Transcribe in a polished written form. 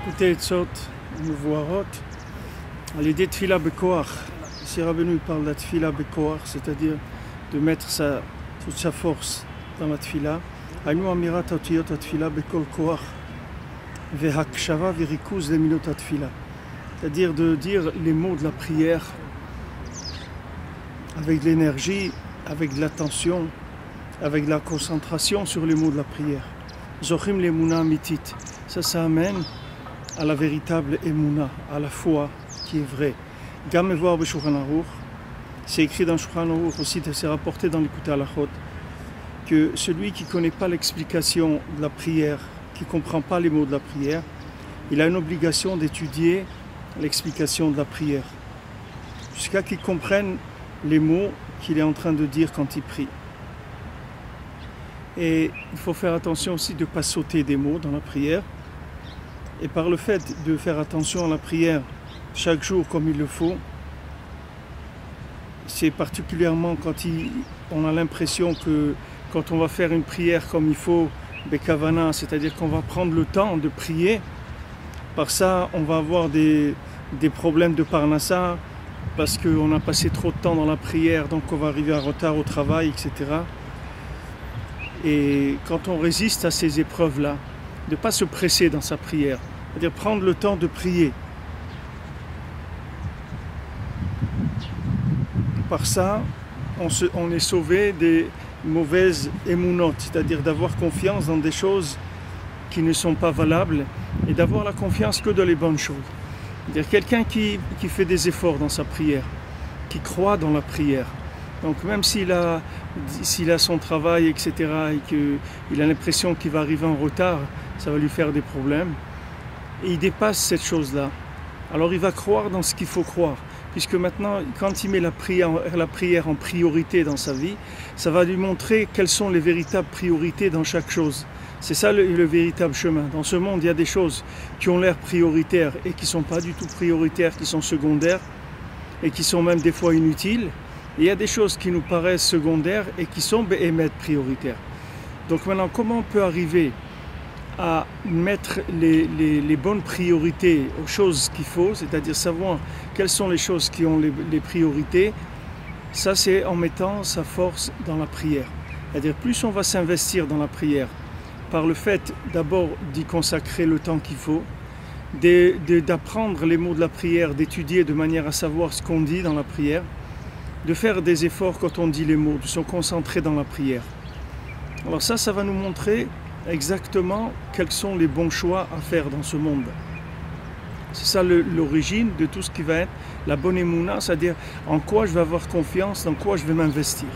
écoutez Etzot, Mevoarot, l'idée de Tfila Bekoach. Ici Rabbeinu parle de la Tfila Bekoach, c'est-à-dire de mettre toute sa force dans la Tfila. Ainu amirat otiyot Tfila Bekol Koach vehakshava virikuz leminot Tfila, c'est-à-dire de dire les mots de la prière avec de l'énergie, avec de l'attention, avec de la concentration sur les mots de la prière. Zochim l'emuna amitit, ça amène à la véritable emuna, à la foi qui est vraie. Gam mevoar b'Shulchan Aruch, c'est écrit dans Shulchan Aruch aussi, c'est rapporté dans l'Écoute Halachot, que celui qui ne connaît pas l'explication de la prière, qui ne comprend pas les mots de la prière, il a une obligation d'étudier l'explication de la prière, jusqu'à qu'il comprenne les mots qu'il est en train de dire quand il prie. Et il faut faire attention aussi de ne pas sauter des mots dans la prière. Et par le fait de faire attention à la prière chaque jour comme il le faut, c'est particulièrement quand on a l'impression que quand on va faire une prière comme il faut, Bekavana, c'est-à-dire qu'on va prendre le temps de prier, par ça on va avoir des problèmes de parnassa, parce qu'on a passé trop de temps dans la prière, donc on va arriver en retard au travail, etc. Et quand on résiste à ces épreuves-là, de ne pas se presser dans sa prière, c'est-à-dire prendre le temps de prier. Par ça, on est sauvé des mauvaises émounotes, c'est-à-dire d'avoir confiance dans des choses qui ne sont pas valables et d'avoir la confiance que dans les bonnes choses. C'est-à-dire quelqu'un qui fait des efforts dans sa prière, qui croit dans la prière. Donc même s'il a son travail, etc., et qu'il a l'impression qu'il va arriver en retard, ça va lui faire des problèmes. Et il dépasse cette chose-là. Alors il va croire dans ce qu'il faut croire. Puisque maintenant, quand il met la prière en priorité dans sa vie, ça va lui montrer quelles sont les véritables priorités dans chaque chose. C'est ça le véritable chemin. Dans ce monde, il y a des choses qui ont l'air prioritaires et qui ne sont pas du tout prioritaires, qui sont secondaires et qui sont même des fois inutiles. Et il y a des choses qui nous paraissent secondaires et qui sont béhémet prioritaires. Donc maintenant, comment on peut arriver à mettre les bonnes priorités aux choses qu'il faut, c'est-à-dire savoir quelles sont les choses qui ont les priorités? Ça, c'est en mettant sa force dans la prière. C'est-à-dire plus on va s'investir dans la prière, par le fait d'abord d'y consacrer le temps qu'il faut, d'apprendre les mots de la prière, d'étudier de manière à savoir ce qu'on dit dans la prière, de faire des efforts quand on dit les mots, de se concentrer dans la prière. Alors ça va nous montrer exactement quels sont les bons choix à faire dans ce monde. C'est ça l'origine de tout ce qui va être la bonne émouna, c'est-à-dire en quoi je vais avoir confiance, dans quoi je vais m'investir.